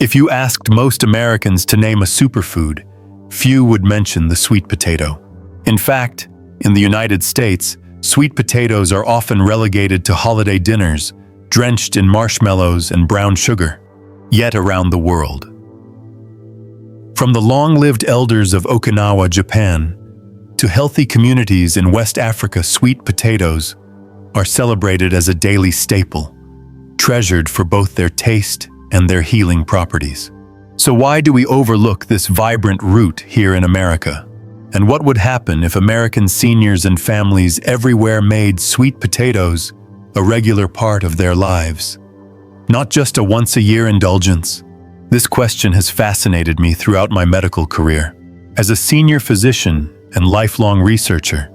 If you asked most Americans to name a superfood, few would mention the sweet potato. In fact, in the United States, sweet potatoes are often relegated to holiday dinners, drenched in marshmallows and brown sugar. Yet around the world, from the long-lived elders of Okinawa, Japan, to healthy communities in West Africa, sweet potatoes are celebrated as a daily staple, treasured for both their taste and their healing properties. So why do we overlook this vibrant root here in America? And what would happen if American seniors and families everywhere made sweet potatoes a regular part of their lives? Not just a once-a-year indulgence. This question has fascinated me throughout my medical career. As a senior physician and lifelong researcher,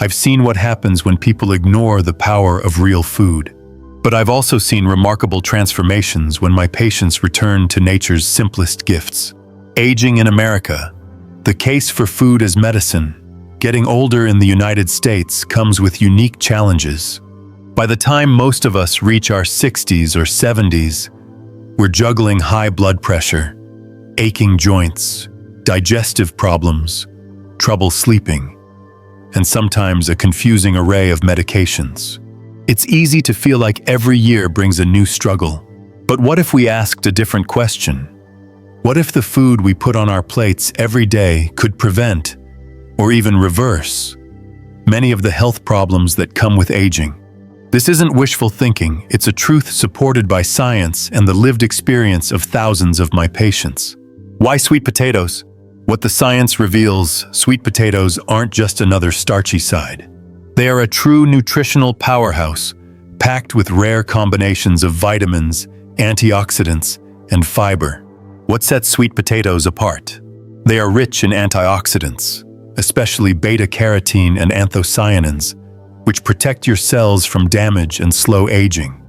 I've seen what happens when people ignore the power of real food. But I've also seen remarkable transformations when my patients return to nature's simplest gifts. Aging in America, the case for food as medicine, getting older in the United States comes with unique challenges. By the time most of us reach our 60s or 70s, we're juggling high blood pressure, aching joints, digestive problems, trouble sleeping, and sometimes a confusing array of medications. It's easy to feel like every year brings a new struggle. But what if we asked a different question? What if the food we put on our plates every day could prevent, or even reverse, many of the health problems that come with aging? This isn't wishful thinking, it's a truth supported by science and the lived experience of thousands of my patients. Why sweet potatoes? What the science reveals, sweet potatoes aren't just another starchy side. They are a true nutritional powerhouse, packed with rare combinations of vitamins, antioxidants, and fiber. What sets sweet potatoes apart? They are rich in antioxidants, especially beta-carotene and anthocyanins, which protect your cells from damage and slow aging.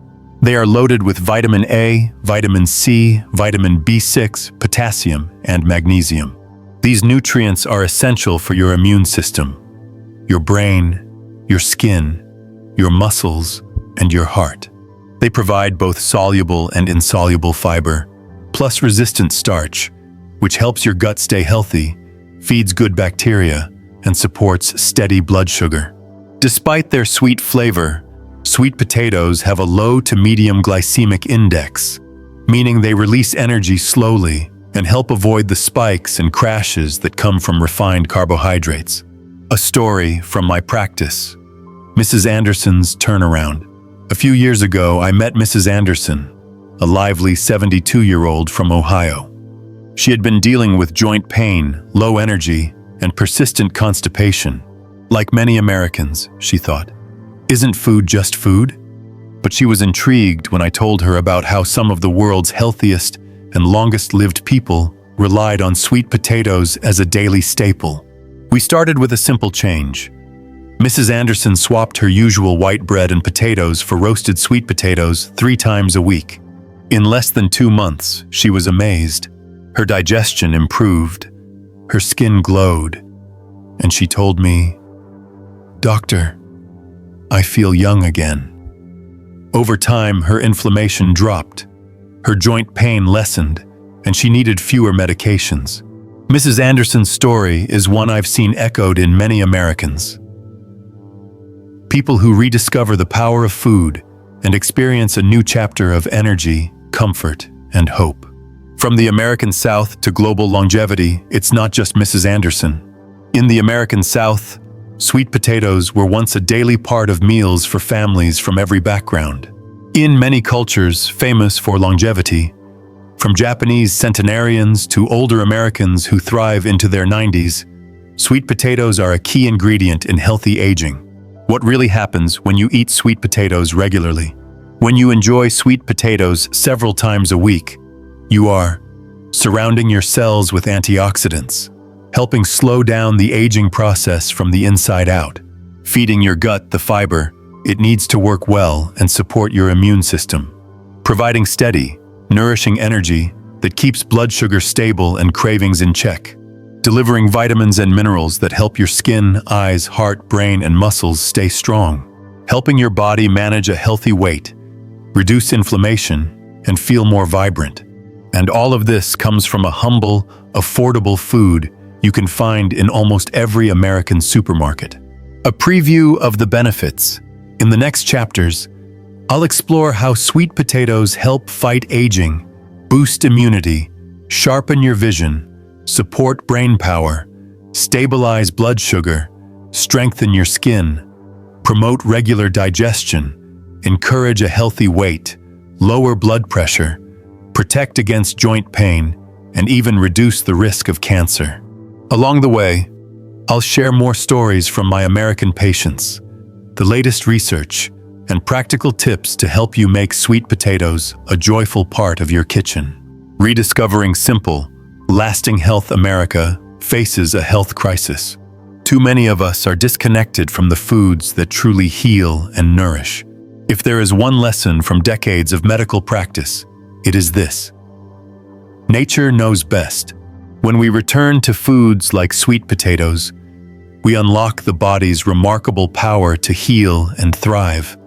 They are loaded with vitamin A, vitamin C, vitamin B6, potassium, and magnesium. These nutrients are essential for your immune system, your brain, your skin, your muscles, and your heart. They provide both soluble and insoluble fiber, plus resistant starch, which helps your gut stay healthy, feeds good bacteria, and supports steady blood sugar. Despite their sweet flavor, sweet potatoes have a low to medium glycemic index, meaning they release energy slowly and help avoid the spikes and crashes that come from refined carbohydrates. A story from my practice. Mrs. Anderson's turnaround. A few years ago, I met Mrs. Anderson, a lively 72-year-old from Ohio. She had been dealing with joint pain, low energy, and persistent constipation. Like many Americans, she thought, isn't food just food? But she was intrigued when I told her about how some of the world's healthiest and longest-lived people relied on sweet potatoes as a daily staple. We started with a simple change. Mrs. Anderson swapped her usual white bread and potatoes for roasted sweet potatoes 3 times a week. In less than 2 months, she was amazed. Her digestion improved, her skin glowed, and she told me, "Doctor, I feel young again." Over time, her inflammation dropped, her joint pain lessened, and she needed fewer medications. Mrs. Anderson's story is one I've seen echoed in many Americans. People who rediscover the power of food and experience a new chapter of energy, comfort, and hope. From the American South to global longevity, it's not just Mrs. Anderson. In the American South, sweet potatoes were once a daily part of meals for families from every background. In many cultures famous for longevity, from Japanese centenarians to older Americans who thrive into their 90s, sweet potatoes are a key ingredient in healthy aging. What really happens when you eat sweet potatoes regularly? When you enjoy sweet potatoes several times a week, you are surrounding your cells with antioxidants, helping slow down the aging process from the inside out, feeding your gut the fiber it needs to work well and support your immune system, providing steady, nourishing energy that keeps blood sugar stable and cravings in check, delivering vitamins and minerals that help your skin, eyes, heart, brain, and muscles stay strong, helping your body manage a healthy weight, reduce inflammation, and feel more vibrant. And all of this comes from a humble, affordable food you can find in almost every American supermarket. A preview of the benefits. In the next chapters, I'll explore how sweet potatoes help fight aging, boost immunity, sharpen your vision, support brain power, stabilize blood sugar, strengthen your skin, promote regular digestion, encourage a healthy weight, lower blood pressure, protect against joint pain, and even reduce the risk of cancer. Along the way, I'll share more stories from my American patients, the latest research, and practical tips to help you make sweet potatoes a joyful part of your kitchen. Rediscovering simple, lasting health. America faces a health crisis. Too many of us are disconnected from the foods that truly heal and nourish. If there is one lesson from decades of medical practice, it is this: nature knows best. When we return to foods like sweet potatoes, we unlock the body's remarkable power to heal and thrive,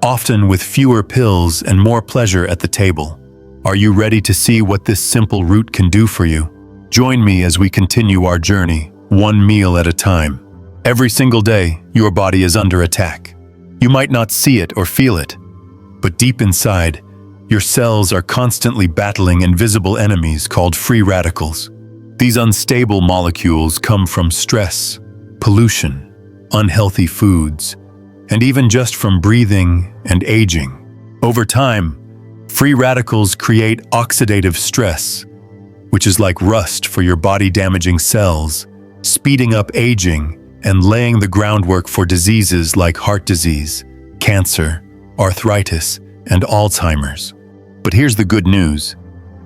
often with fewer pills and more pleasure at the table. Are you ready to see what this simple route can do for you? Join me as we continue our journey, one meal at a time. Every single day, your body is under attack. You might not see it or feel it, but deep inside, your cells are constantly battling invisible enemies called free radicals. These unstable molecules come from stress, pollution, unhealthy foods, and even just from breathing and aging. Over time, free radicals create oxidative stress, which is like rust for your body-damaging cells, speeding up aging and laying the groundwork for diseases like heart disease, cancer, arthritis, and Alzheimer's. But here's the good news.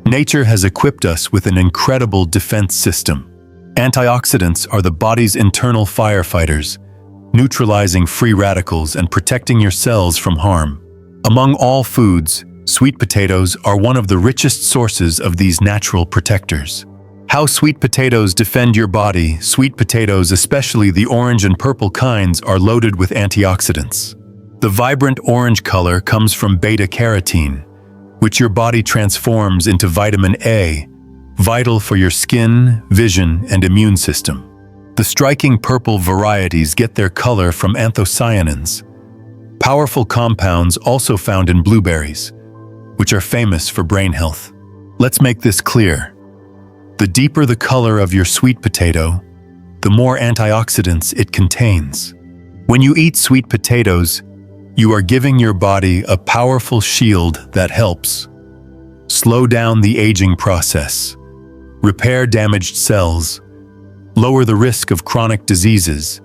Nature has equipped us with an incredible defense system. Antioxidants are the body's internal firefighters, neutralizing free radicals and protecting your cells from harm. Among all foods, sweet potatoes are one of the richest sources of these natural protectors. How sweet potatoes defend your body. Sweet potatoes, especially the orange and purple kinds, are loaded with antioxidants. The vibrant orange color comes from beta-carotene, which your body transforms into vitamin A, vital for your skin, vision, and immune system. The striking purple varieties get their color from anthocyanins, powerful compounds also found in blueberries, which are famous for brain health. Let's make this clear. The deeper the color of your sweet potato, the more antioxidants it contains. When you eat sweet potatoes, you are giving your body a powerful shield that helps slow down the aging process, repair damaged cells, lower the risk of chronic diseases,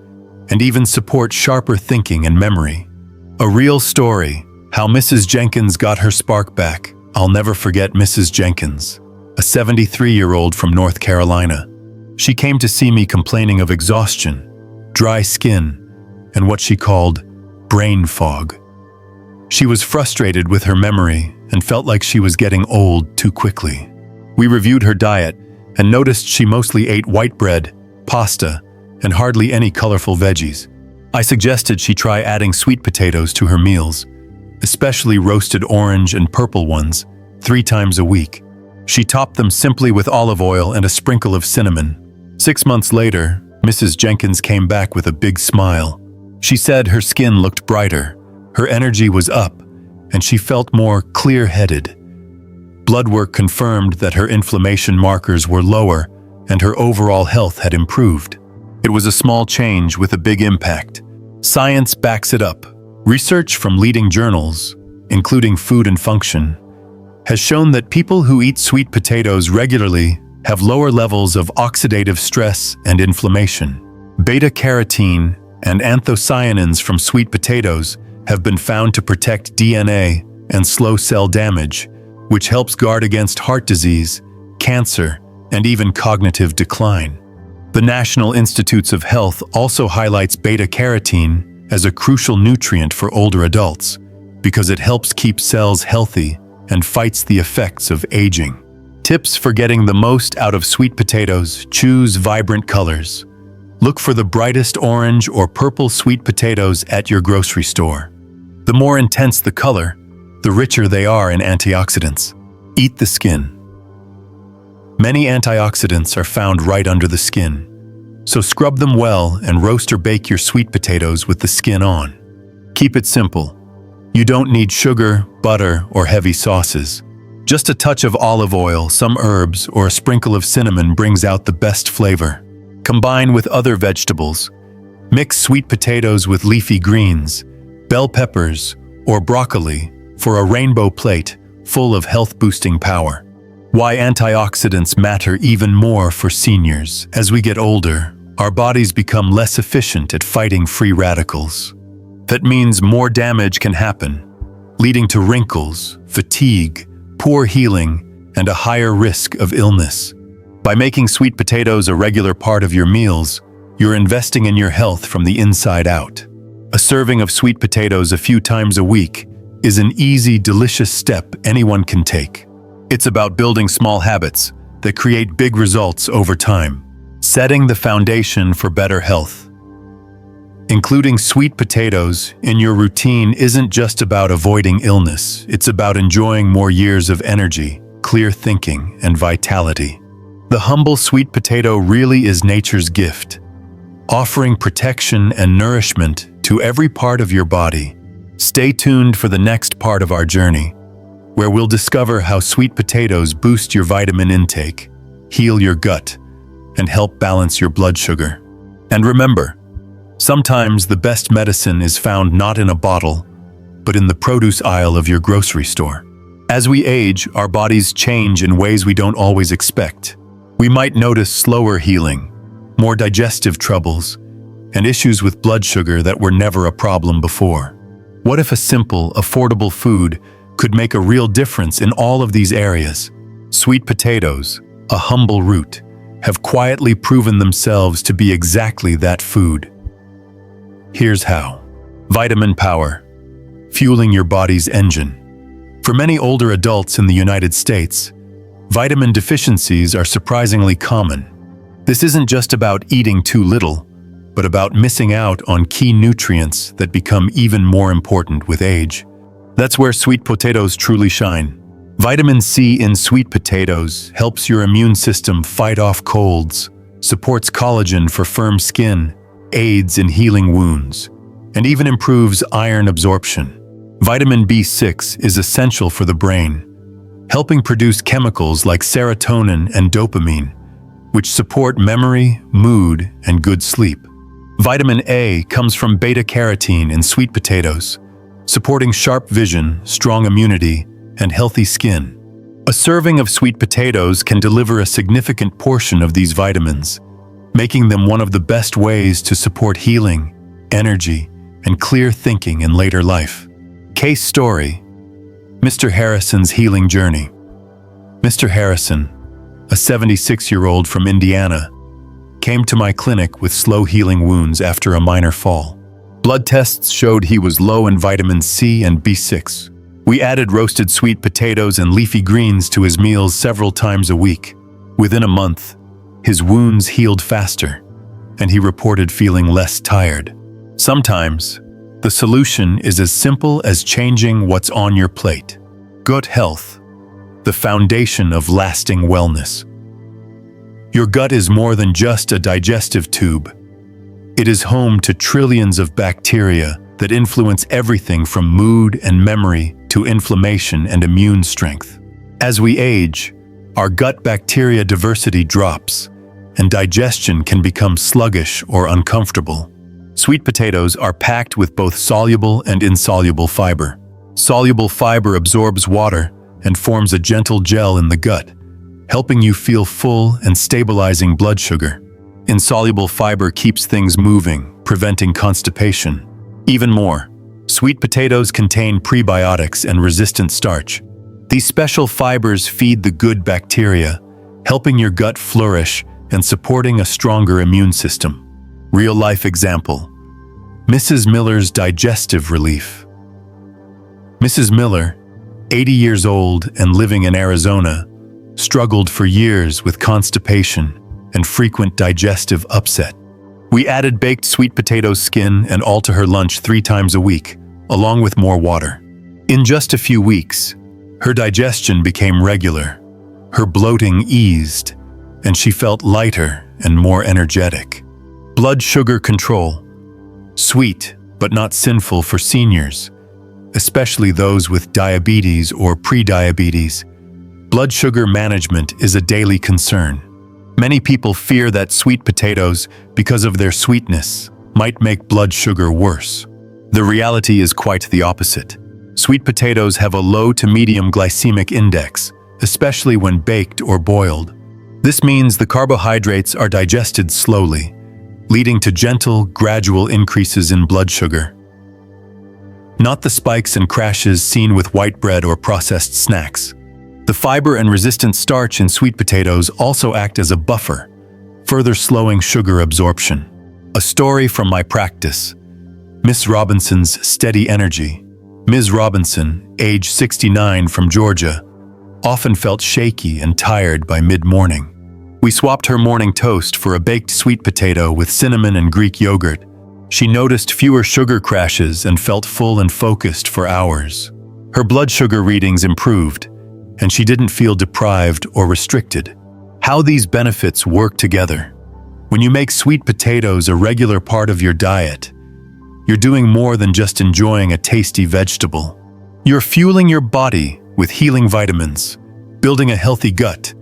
and even support sharper thinking and memory. A real story, how Mrs. Jenkins got her spark back. I'll never forget Mrs. Jenkins, a 73-year-old from North Carolina. She came to see me complaining of exhaustion, dry skin, and what she called brain fog. She was frustrated with her memory and felt like she was getting old too quickly. We reviewed her diet and noticed she mostly ate white bread, pasta, and hardly any colorful veggies. I suggested she try adding sweet potatoes to her meals, especially roasted orange and purple ones, 3 times a week. She topped them simply with olive oil and a sprinkle of cinnamon. 6 months later, Mrs. Jenkins came back with a big smile. She said her skin looked brighter, her energy was up, and she felt more clear-headed. Blood work confirmed that her inflammation markers were lower and her overall health had improved. It was a small change with a big impact. Science backs it up. Research from leading journals, including Food and Function, has shown that people who eat sweet potatoes regularly have lower levels of oxidative stress and inflammation. Beta-carotene and anthocyanins from sweet potatoes have been found to protect DNA and slow cell damage, which helps guard against heart disease, cancer, and even cognitive decline. The National Institutes of Health also highlights beta-carotene as a crucial nutrient for older adults because it helps keep cells healthy and fights the effects of aging. Tips for getting the most out of sweet potatoes: choose vibrant colors. Look for the brightest orange or purple sweet potatoes at your grocery store. The more intense the color, the richer they are in antioxidants. Eat the skin. Many antioxidants are found right under the skin, so scrub them well and roast or bake your sweet potatoes with the skin on. Keep it simple. You don't need sugar, butter, or heavy sauces. Just a touch of olive oil, some herbs, or a sprinkle of cinnamon brings out the best flavor. Combine with other vegetables. Mix sweet potatoes with leafy greens, bell peppers, or broccoli for a rainbow plate full of health-boosting power. Why antioxidants matter even more for seniors. As we get older, our bodies become less efficient at fighting free radicals. That means more damage can happen, leading to wrinkles, fatigue, poor healing, and a higher risk of illness. By making sweet potatoes a regular part of your meals, you're investing in your health from the inside out. A serving of sweet potatoes a few times a week is an easy, delicious step anyone can take. It's about building small habits that create big results over time, setting the foundation for better health. Including sweet potatoes in your routine isn't just about avoiding illness, it's about enjoying more years of energy, clear thinking, and vitality. The humble sweet potato really is nature's gift, offering protection and nourishment to every part of your body. Stay tuned for the next part of our journey, where we'll discover how sweet potatoes boost your vitamin intake, heal your gut, and help balance your blood sugar. And remember, sometimes the best medicine is found not in a bottle, but in the produce aisle of your grocery store. As we age, our bodies change in ways we don't always expect. We might notice slower healing, more digestive troubles, and issues with blood sugar that were never a problem before. What if a simple, affordable food could make a real difference in all of these areas? Sweet potatoes, a humble root, have quietly proven themselves to be exactly that food. Here's how. Vitamin power, fueling your body's engine. For many older adults in the United States, vitamin deficiencies are surprisingly common. This isn't just about eating too little, but about missing out on key nutrients that become even more important with age. That's where sweet potatoes truly shine. Vitamin C in sweet potatoes helps your immune system fight off colds, supports collagen for firm skin, aids in healing wounds, and even improves iron absorption. Vitamin B6 is essential for the brain, helping produce chemicals like serotonin and dopamine, which support memory, mood, and good sleep. Vitamin A comes from beta-carotene in sweet potatoes, supporting sharp vision, strong immunity, and healthy skin. A serving of sweet potatoes can deliver a significant portion of these vitamins, making them one of the best ways to support healing, energy, and clear thinking in later life. Case story: Mr. Harrison's healing journey. Mr. Harrison, a 76-year-old from Indiana, came to my clinic with slow healing wounds after a minor fall. Blood tests showed he was low in vitamin C and B6. We added roasted sweet potatoes and leafy greens to his meals several times a week. Within a month, his wounds healed faster, and he reported feeling less tired. Sometimes, the solution is as simple as changing what's on your plate. Gut health, the foundation of lasting wellness. Your gut is more than just a digestive tube. It is home to trillions of bacteria that influence everything from mood and memory to inflammation and immune strength. As we age, our gut bacteria diversity drops, and digestion can become sluggish or uncomfortable. Sweet potatoes are packed with both soluble and insoluble fiber. Soluble fiber absorbs water and forms a gentle gel in the gut, helping you feel full and stabilizing blood sugar. Insoluble fiber keeps things moving, preventing constipation. Even more, sweet potatoes contain prebiotics and resistant starch. These special fibers feed the good bacteria, helping your gut flourish and supporting a stronger immune system. Real-life example: Mrs. Miller's digestive relief. Mrs. Miller, 80 years old and living in Arizona, struggled for years with constipation and frequent digestive upset. We added baked sweet potato skin and all to her lunch 3 times a week, along with more water. In just a few weeks, her digestion became regular, Her bloating eased, and she felt lighter and more energetic. Blood sugar control. Sweet, but not sinful for seniors, especially those with diabetes or prediabetes. Blood sugar management is a daily concern. Many people fear that sweet potatoes, because of their sweetness, might make blood sugar worse. The reality is quite the opposite. Sweet potatoes have a low to medium glycemic index, especially when baked or boiled. This means the carbohydrates are digested slowly, leading to gentle, gradual increases in blood sugar. Not the spikes and crashes seen with white bread or processed snacks. The fiber and resistant starch in sweet potatoes also act as a buffer, further slowing sugar absorption. A story from my practice. Miss Robinson's steady energy. Ms. Robinson, age 69 from Georgia, often felt shaky and tired by mid-morning. We swapped her morning toast for a baked sweet potato with cinnamon and Greek yogurt. She noticed fewer sugar crashes and felt full and focused for hours. Her blood sugar readings improved, and she didn't feel deprived or restricted. How these benefits work together. When you make sweet potatoes a regular part of your diet, you're doing more than just enjoying a tasty vegetable. You're fueling your body with healing vitamins, building a healthy gut,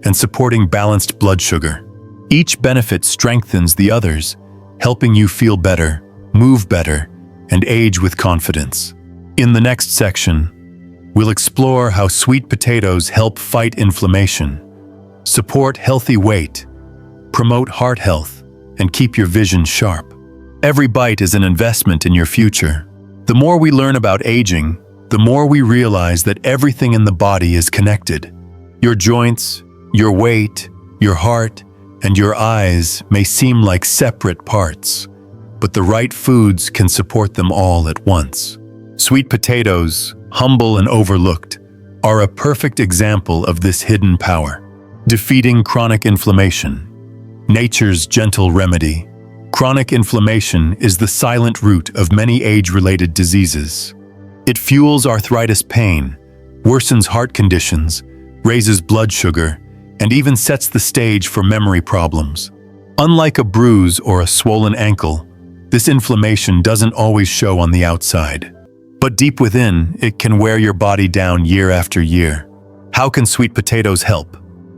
and supporting balanced blood sugar. Each benefit strengthens the others, helping you feel better, move better, and age with confidence. In the next section, we'll explore how sweet potatoes help fight inflammation, support healthy weight, promote heart health, and keep your vision sharp. Every bite is an investment in your future. The more we learn about aging, the more we realize that everything in the body is connected. Your joints, your weight, your heart, and your eyes may seem like separate parts, but the right foods can support them all at once. Sweet potatoes, humble and overlooked, are a perfect example of this hidden power. Defeating chronic inflammation. Nature's gentle remedy. Chronic inflammation is the silent root of many age-related diseases. It fuels arthritis pain, worsens heart conditions, raises blood sugar, and even sets the stage for memory problems. Unlike a bruise or a swollen ankle, this inflammation doesn't always show on the outside. But deep within, it can wear your body down year after year. How can sweet potatoes help?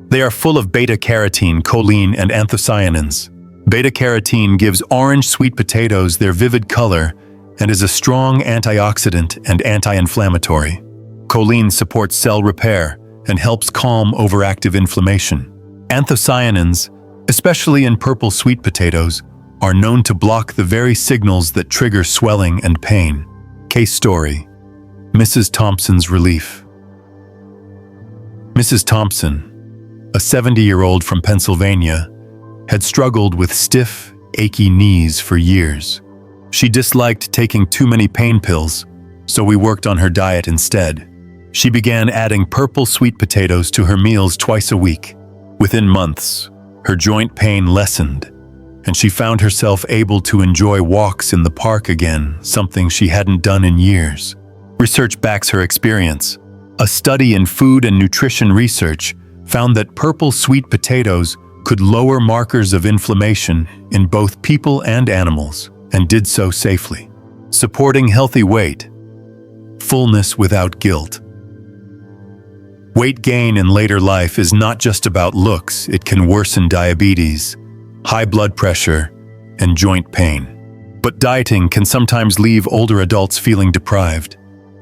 They are full of beta-carotene, choline, and anthocyanins. Beta-carotene gives orange sweet potatoes their vivid color and is a strong antioxidant and anti-inflammatory. Choline supports cell repair and helps calm overactive inflammation. Anthocyanins, especially in purple sweet potatoes, are known to block the very signals that trigger swelling and pain. Case story: Mrs. Thompson's relief. Mrs. Thompson, a 70-year-old from Pennsylvania, had struggled with stiff, achy knees for years. She disliked taking too many pain pills, so we worked on her diet instead. She began adding purple sweet potatoes to her meals twice a week. Within months, her joint pain lessened, and she found herself able to enjoy walks in the park again, something she hadn't done in years. Research backs her experience. A study in food and nutrition research found that purple sweet potatoes could lower markers of inflammation in both people and animals, and did so safely. Supporting healthy weight. Fullness without guilt. Weight gain in later life is not just about looks. It can worsen diabetes, high blood pressure, and joint pain. But dieting can sometimes leave older adults feeling deprived.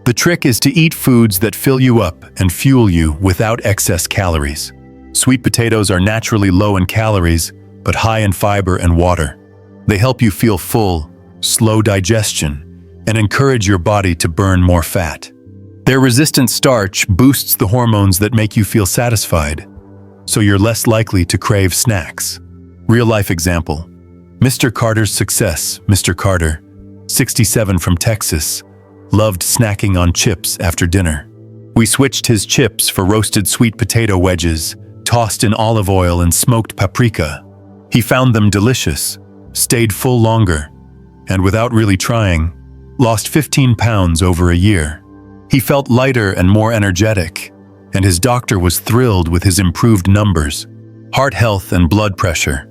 The trick is to eat foods that fill you up and fuel you without excess calories. Sweet potatoes are naturally low in calories, but high in fiber and water. They help you feel full, slow digestion, and encourage your body to burn more fat. Their resistant starch boosts the hormones that make you feel satisfied, so you're less likely to crave snacks. Real-life example. Mr. Carter's success. Mr. Carter, 67 from Texas, loved snacking on chips after dinner. We switched his chips for roasted sweet potato wedges, tossed in olive oil and smoked paprika. He found them delicious, stayed full longer, and without really trying, lost 15 pounds over a year. He felt lighter and more energetic, and his doctor was thrilled with his improved numbers. Heart health and blood pressure.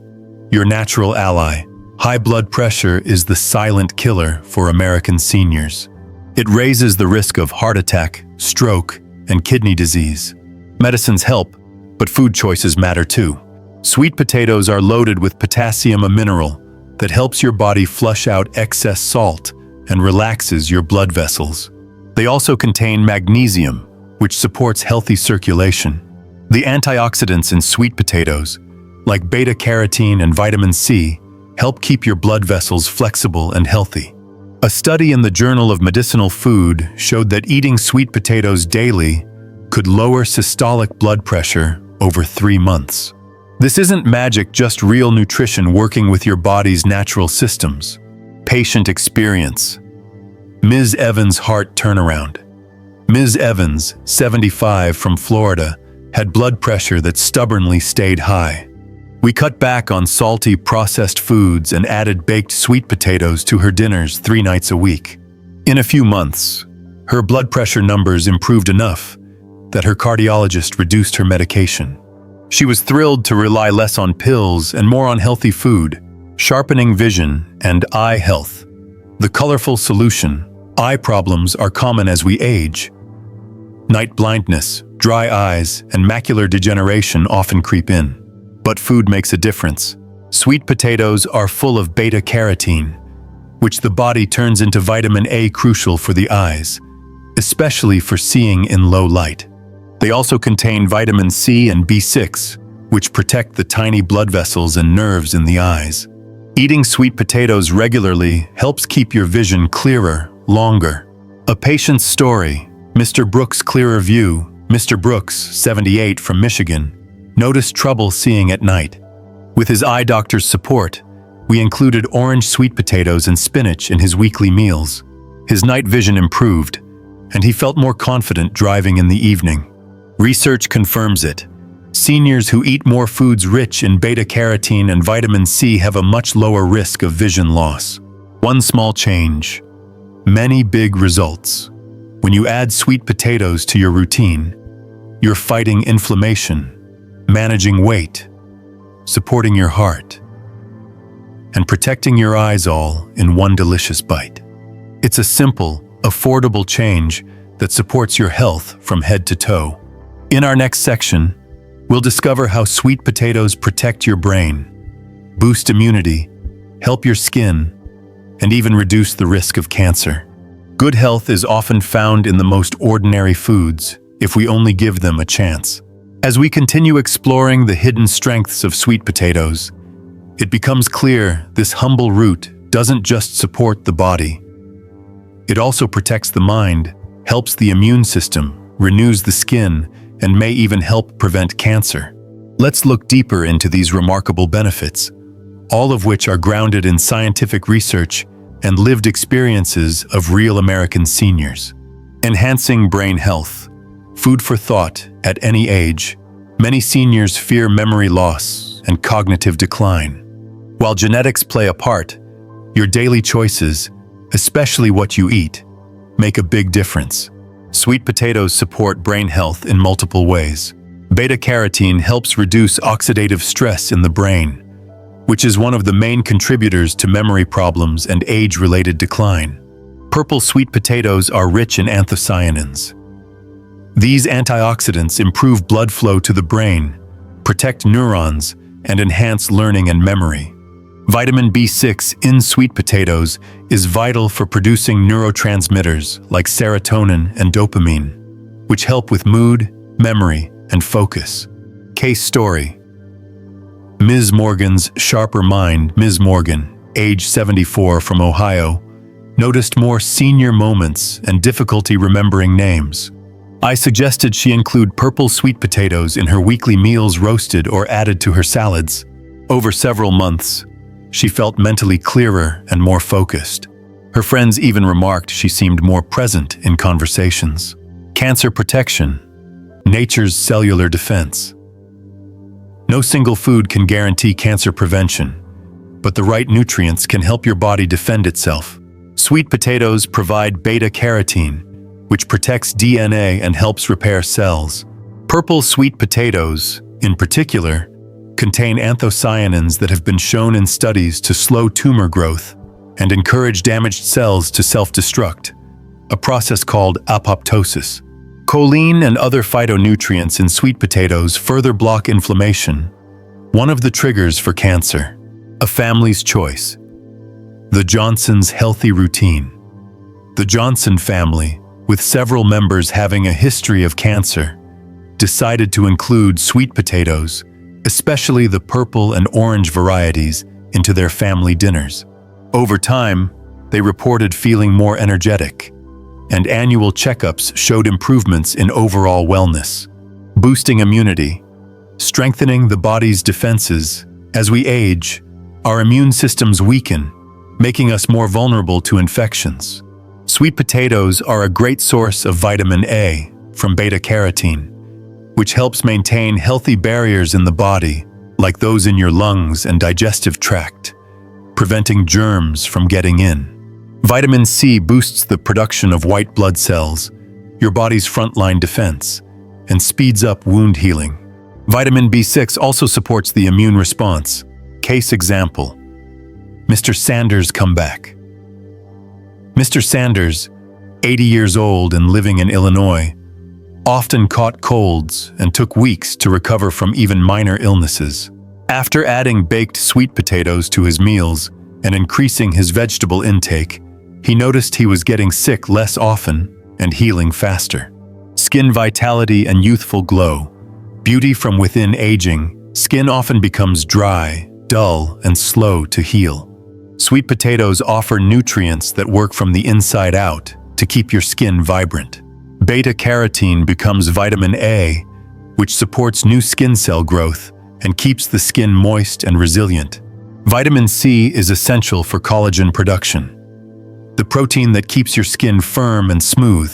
Your natural ally. High blood pressure is the silent killer for American seniors. It raises the risk of heart attack, stroke, and kidney disease. Medicines help, but food choices matter too. Sweet potatoes are loaded with potassium, a mineral that helps your body flush out excess salt and relaxes your blood vessels. They also contain magnesium, which supports healthy circulation. The antioxidants in sweet potatoes, like beta-carotene and vitamin C, help keep your blood vessels flexible and healthy. A study in the Journal of Medicinal Food showed that eating sweet potatoes daily could lower systolic blood pressure over 3 months. This isn't magic, just real nutrition working with your body's natural systems. Patient experience. Ms. Evans' heart turnaround. Ms. Evans, 75, from Florida, had blood pressure that stubbornly stayed high. We cut back on salty, processed foods and added baked sweet potatoes to her dinners 3 nights a week. In a few months, her blood pressure numbers improved enough that her cardiologist reduced her medication. She was thrilled to rely less on pills and more on healthy food, sharpening vision and eye health. The colorful solution. Eye problems are common as we age. Night blindness, dry eyes, and macular degeneration often creep in. But food makes a difference. Sweet potatoes are full of beta-carotene, which the body turns into vitamin A, crucial for the eyes, especially for seeing in low light. They also contain vitamin C and B6, which protect the tiny blood vessels and nerves in the eyes. Eating sweet potatoes regularly helps keep your vision clearer, longer. A patient's story. Mr. Brooks' clearer view. Mr. Brooks, 78, from Michigan, noticed trouble seeing at night. With his eye doctor's support, we included orange sweet potatoes and spinach in his weekly meals. His night vision improved, and he felt more confident driving in the evening. Research confirms it. Seniors who eat more foods rich in beta-carotene and vitamin C have a much lower risk of vision loss. One small change, many big results. When you add sweet potatoes to your routine, you're fighting inflammation, managing weight, supporting your heart, and protecting your eyes, all in one delicious bite. It's a simple, affordable change that supports your health from head to toe. In our next section, we'll discover how sweet potatoes protect your brain, boost immunity, help your skin, and even reduce the risk of cancer. Good health is often found in the most ordinary foods, if we only give them a chance. As we continue exploring the hidden strengths of sweet potatoes, it becomes clear this humble root doesn't just support the body. It also protects the mind, helps the immune system, renews the skin, and may even help prevent cancer. Let's look deeper into these remarkable benefits, all of which are grounded in scientific research and lived experiences of real American seniors. Enhancing brain health. Food for thought at any age. Many seniors fear memory loss and cognitive decline. While genetics play a part, your daily choices, especially what you eat, make a big difference. Sweet potatoes support brain health in multiple ways. Beta-carotene helps reduce oxidative stress in the brain, which is one of the main contributors to memory problems and age-related decline. Purple sweet potatoes are rich in anthocyanins. These antioxidants improve blood flow to the brain, protect neurons, and enhance learning and memory. Vitamin B6 in sweet potatoes is vital for producing neurotransmitters like serotonin and dopamine, which help with mood, memory, and focus. Case story. Ms. Morgan's sharper mind. Ms. Morgan, age 74, from Ohio, noticed more senior moments and difficulty remembering names. I suggested she include purple sweet potatoes in her weekly meals, roasted or added to her salads. Over several months, she felt mentally clearer and more focused. Her friends even remarked she seemed more present in conversations. Cancer protection. Nature's cellular defense. No single food can guarantee cancer prevention, but the right nutrients can help your body defend itself. Sweet potatoes provide beta-carotene, which protects DNA and helps repair cells. Purple sweet potatoes, in particular, contain anthocyanins that have been shown in studies to slow tumor growth and encourage damaged cells to self-destruct, a process called apoptosis. Choline and other phytonutrients in sweet potatoes further block inflammation, one of the triggers for cancer. A family's choice. The Johnsons' healthy routine. The Johnson family, with several members having a history of cancer, decided to include sweet potatoes, especially the purple and orange varieties, into their family dinners. Over time, they reported feeling more energetic, and annual checkups showed improvements in overall wellness, boosting immunity, strengthening the body's defenses. As we age, our immune systems weaken, making us more vulnerable to infections. Sweet potatoes are a great source of vitamin A from beta-carotene, which helps maintain healthy barriers in the body, like those in your lungs and digestive tract, preventing germs from getting in. Vitamin C boosts the production of white blood cells, your body's frontline defense, and speeds up wound healing. Vitamin B6 also supports the immune response. Case example, Mr. Sanders' comeback. Mr. Sanders, 80 years old and living in Illinois, often caught colds and took weeks to recover from even minor illnesses. After adding baked sweet potatoes to his meals and increasing his vegetable intake, he noticed he was getting sick less often and healing faster. Skin vitality and youthful glow. Beauty from within aging, skin often becomes dry, dull, and slow to heal. Sweet potatoes offer nutrients that work from the inside out to keep your skin vibrant. Beta-carotene becomes vitamin A, which supports new skin cell growth and keeps the skin moist and resilient. Vitamin C is essential for collagen production, the protein that keeps your skin firm and smooth.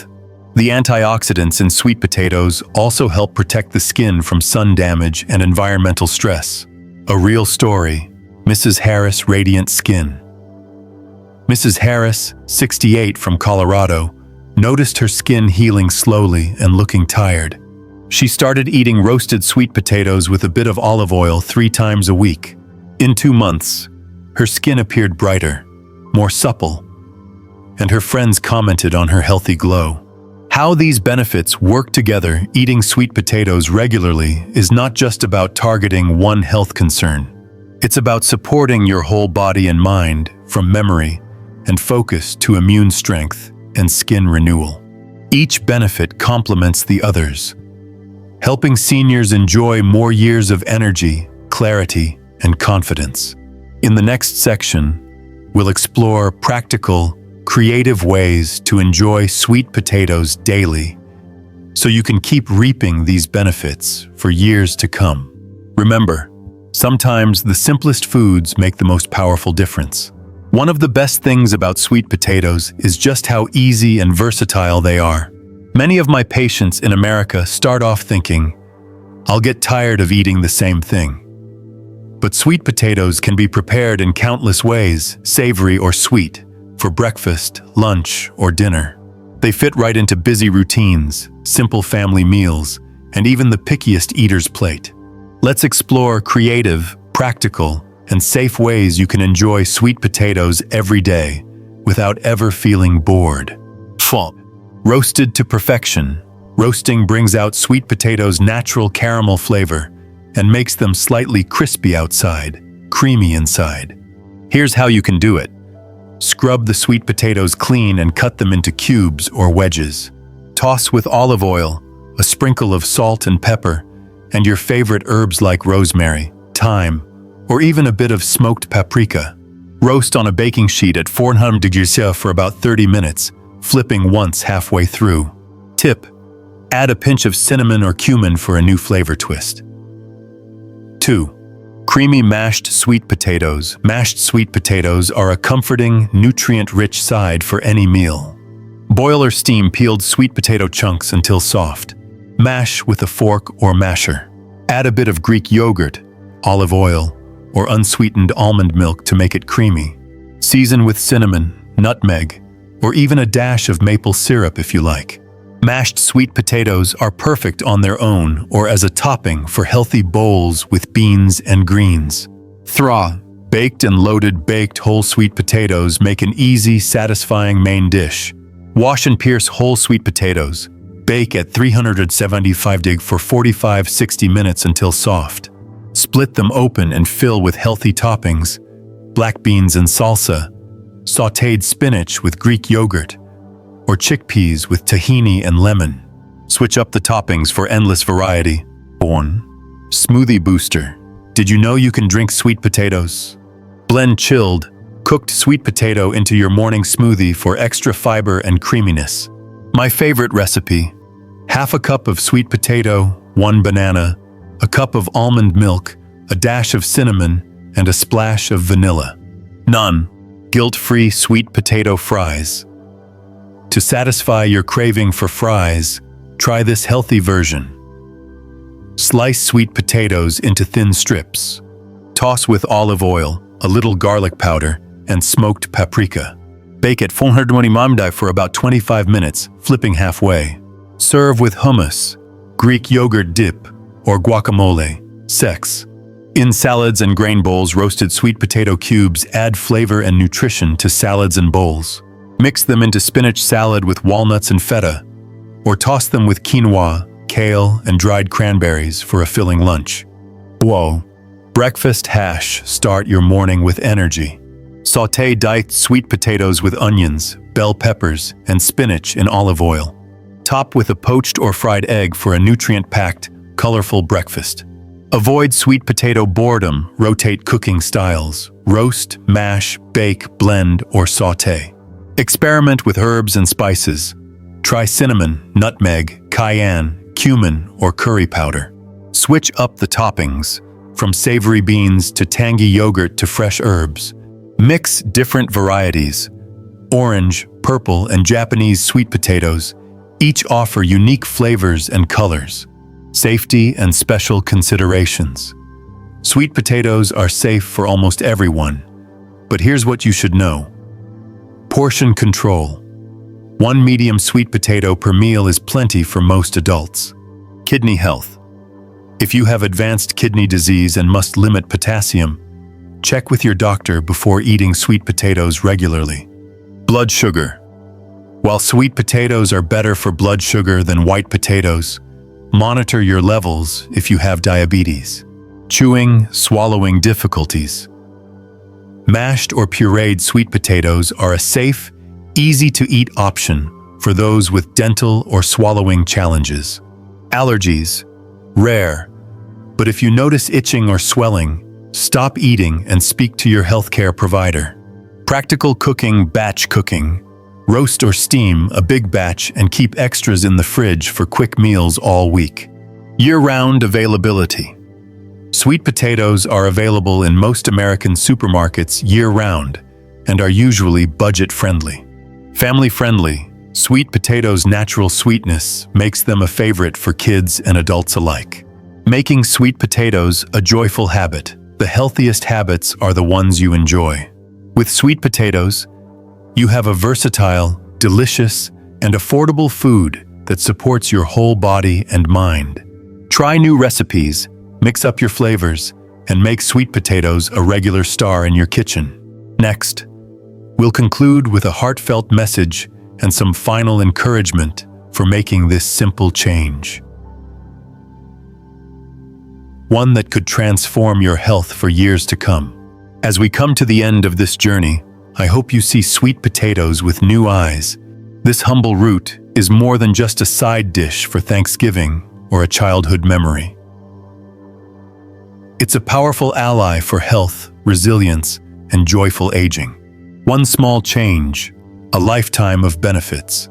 The antioxidants in sweet potatoes also help protect the skin from sun damage and environmental stress. A real story, Mrs. Harris' radiant skin. Mrs. Harris, 68, from Colorado, noticed her skin healing slowly and looking tired. She started eating roasted sweet potatoes with a bit of olive oil 3 times a week. In 2 months, her skin appeared brighter, more supple, and her friends commented on her healthy glow. How these benefits work together, eating sweet potatoes regularly, is not just about targeting one health concern. It's about supporting your whole body and mind, from memory and focus to immune strength and skin renewal. Each benefit complements the others, helping seniors enjoy more years of energy, clarity, and confidence. In the next section, we'll explore practical, creative ways to enjoy sweet potatoes daily, so you can keep reaping these benefits for years to come. Remember, sometimes the simplest foods make the most powerful difference. One of the best things about sweet potatoes is just how easy and versatile they are. Many of my patients in America start off thinking, "I'll get tired of eating the same thing." But sweet potatoes can be prepared in countless ways, savory or sweet, for breakfast, lunch, or dinner. They fit right into busy routines, simple family meals, and even the pickiest eater's plate. Let's explore creative, practical, and safe ways you can enjoy sweet potatoes every day without ever feeling bored. Roasted to perfection. Roasting brings out sweet potatoes' natural caramel flavor and makes them slightly crispy outside, creamy inside. Here's how you can do it. Scrub the sweet potatoes clean and cut them into cubes or wedges. Toss with olive oil, a sprinkle of salt and pepper, and your favorite herbs like rosemary, thyme, or even a bit of smoked paprika. Roast on a baking sheet at 400 degrees Celsius for about 30 minutes, flipping once halfway through. Tip: add a pinch of cinnamon or cumin for a new flavor twist. 2. Creamy mashed sweet potatoes. Mashed sweet potatoes are a comforting, nutrient-rich side for any meal. Boil or steam peeled sweet potato chunks until soft. Mash with a fork or masher. Add a bit of Greek yogurt, olive oil, or unsweetened almond milk to make it creamy. Season with cinnamon, nutmeg, or even a dash of maple syrup if you like. Mashed sweet potatoes are perfect on their own or as a topping for healthy bowls with beans and greens. Thra, baked and loaded baked whole sweet potatoes make an easy, satisfying main dish. Wash and pierce whole sweet potatoes. Bake at 375 for 45-60 minutes until soft. Split them open and fill with healthy toppings: black beans and salsa, sautéed spinach with Greek yogurt, or chickpeas with tahini and lemon. Switch up the toppings for endless variety. Smoothie booster. Did you know you can drink sweet potatoes? Blend chilled, cooked sweet potato into your morning smoothie for extra fiber and creaminess. My favorite recipe: half a cup of sweet potato, 1 banana, a cup of almond milk, a dash of cinnamon, and a splash of vanilla. None. Guilt-free sweet potato fries. To satisfy your craving for fries, try this healthy version. Slice sweet potatoes into thin strips. Toss with olive oil, a little garlic powder, and smoked paprika. Bake at 420 for about 25 minutes, flipping halfway. Serve with hummus, Greek yogurt dip, or guacamole. Sex. In salads and grain bowls, roasted sweet potato cubes add flavor and nutrition to salads and bowls. Mix them into spinach salad with walnuts and feta, or toss them with quinoa, kale, and dried cranberries for a filling lunch. Whoa. Breakfast hash. Start your morning with energy. Sauté diced sweet potatoes with onions, bell peppers, and spinach in olive oil. Top with a poached or fried egg for a nutrient-packed, colorful breakfast. Avoid sweet potato boredom. Rotate cooking styles. Roast, mash, bake, blend, or sauté. Experiment with herbs and spices. Try cinnamon, nutmeg, cayenne, cumin, or curry powder. Switch up the toppings, from savory beans to tangy yogurt to fresh herbs. Mix different varieties. Orange, purple, and Japanese sweet potatoes each offer unique flavors and colors. Safety and special considerations. Sweet potatoes are safe for almost everyone, but here's what you should know. Portion control. 1 medium sweet potato per meal is plenty for most adults. Kidney health. If you have advanced kidney disease and must limit potassium, check with your doctor before eating sweet potatoes regularly. Blood sugar. While sweet potatoes are better for blood sugar than white potatoes, monitor your levels if you have diabetes. Chewing, swallowing difficulties. Mashed or pureed sweet potatoes are a safe, easy-to-eat option for those with dental or swallowing challenges. Allergies. Rare, but if you notice itching or swelling, stop eating and speak to your healthcare provider. Practical cooking. Batch cooking. Roast or steam a big batch and keep extras in the fridge for quick meals all week. Year-round availability. Sweet potatoes are available in most American supermarkets year-round and are usually budget-friendly. Family-friendly. Sweet potatoes' natural sweetness makes them a favorite for kids and adults alike. Making sweet potatoes a joyful habit. The healthiest habits are the ones you enjoy. With sweet potatoes, you have a versatile, delicious, and affordable food that supports your whole body and mind. Try new recipes, mix up your flavors, and make sweet potatoes a regular star in your kitchen. Next, we'll conclude with a heartfelt message and some final encouragement for making this simple change. One that could transform your health for years to come. As we come to the end of this journey, I hope you see sweet potatoes with new eyes. This humble root is more than just a side dish for Thanksgiving or a childhood memory. It's a powerful ally for health, resilience, and joyful aging. One small change, a lifetime of benefits.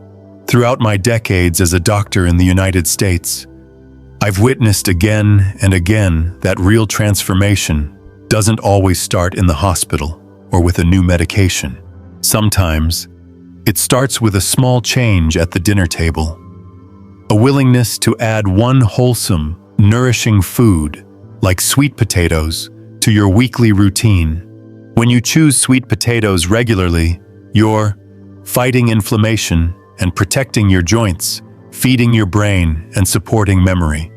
Throughout my decades as a doctor in the United States, I've witnessed again and again that real transformation doesn't always start in the hospital or with a new medication. Sometimes, it starts with a small change at the dinner table. A willingness to add one wholesome, nourishing food, like sweet potatoes, to your weekly routine. When you choose sweet potatoes regularly, you're fighting inflammation and protecting your joints feeding your brain and supporting memory,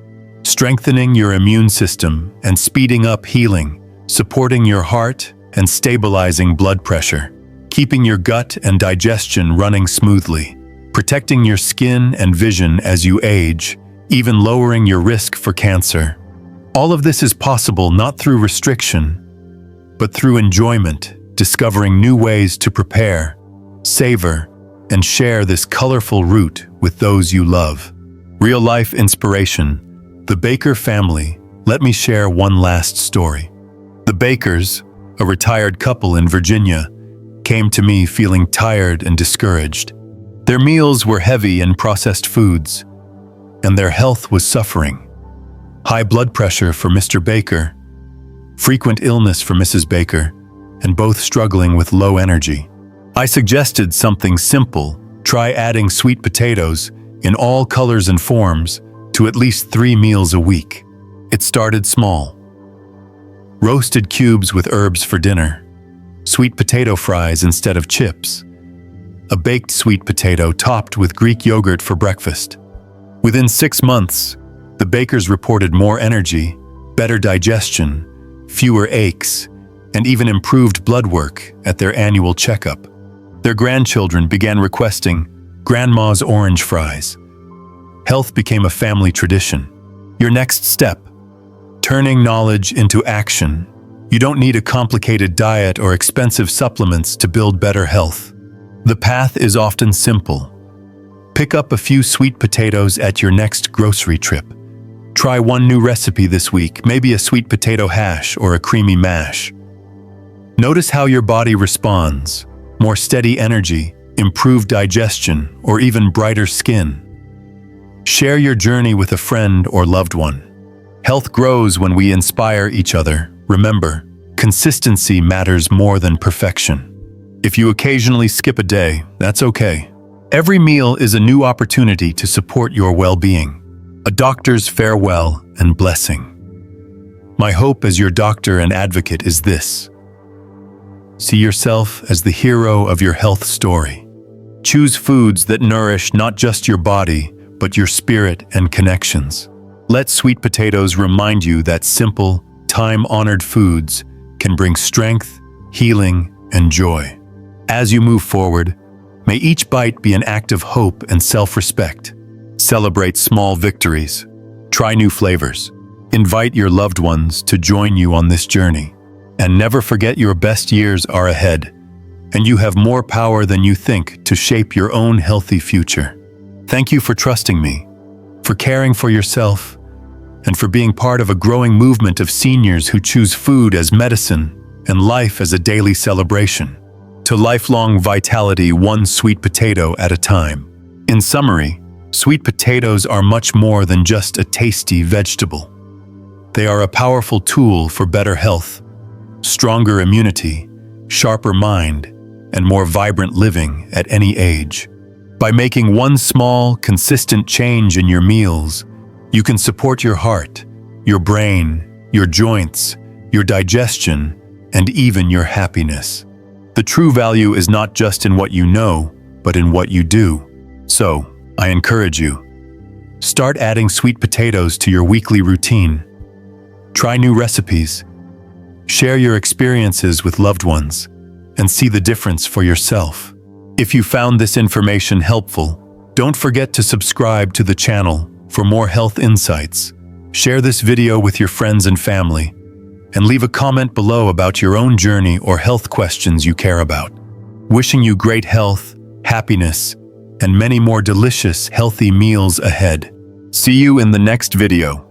strengthening your immune system and speeding up healing, supporting your heart and stabilizing blood pressure, keeping your gut and digestion running smoothly, protecting your skin and vision as you age, even lowering your risk for cancer. All of this is possible not through restriction, but through enjoyment, discovering new ways to prepare, savor, and share this colorful root with those you love. Real-life inspiration. The Baker family. Let me share one last story. The Bakers, a retired couple in Virginia, came to me feeling tired and discouraged. Their meals were heavy in processed foods, and their health was suffering. High blood pressure for Mr. Baker, frequent illness for Mrs. Baker, and both struggling with low energy. I suggested something simple. Try adding sweet potatoes in all colors and forms to at least 3 meals a week. It started small. Roasted cubes with herbs for dinner, sweet potato fries instead of chips, a baked sweet potato topped with Greek yogurt for breakfast. Within 6 months, the Bakers reported more energy, better digestion, fewer aches, and even improved blood work at their annual checkup. Their grandchildren began requesting Grandma's orange fries. Health became a family tradition. Your next step: turning knowledge into action. You don't need a complicated diet or expensive supplements to build better health. The path is often simple. Pick up a few sweet potatoes at your next grocery trip. Try one new recipe this week, maybe a sweet potato hash or a creamy mash. Notice how your body responds. More steady energy, improved digestion, or even brighter skin. Share your journey with a friend or loved one. Health grows when we inspire each other. Remember, consistency matters more than perfection. If you occasionally skip a day, that's okay. Every meal is a new opportunity to support your well-being. A doctor's farewell and blessing. My hope as your doctor and advocate is this: see yourself as the hero of your health story. Choose foods that nourish not just your body, but your spirit and connections. Let sweet potatoes remind you that simple, time-honored foods can bring strength, healing, and joy. As you move forward, may each bite be an act of hope and self-respect. Celebrate small victories. Try new flavors. Invite your loved ones to join you on this journey. And never forget, your best years are ahead, and you have more power than you think to shape your own healthy future. Thank you for trusting me, for caring for yourself, and for being part of a growing movement of seniors who choose food as medicine and life as a daily celebration. To lifelong vitality, one sweet potato at a time. In summary, sweet potatoes are much more than just a tasty vegetable. They are a powerful tool for better health, stronger immunity, sharper mind, and more vibrant living at any age. By making one small, consistent change in your meals, you can support your heart, your brain, your joints, your digestion, and even your happiness. The true value is not just in what you know, but in what you do. So, I encourage you. Start adding sweet potatoes to your weekly routine. Try new recipes. Share your experiences with loved ones, and see the difference for yourself. If you found this information helpful, don't forget to subscribe to the channel for more health insights. Share this video with your friends and family, and leave a comment below about your own journey or health questions you care about. Wishing you great health, happiness, and many more delicious, healthy meals ahead. See you in the next video.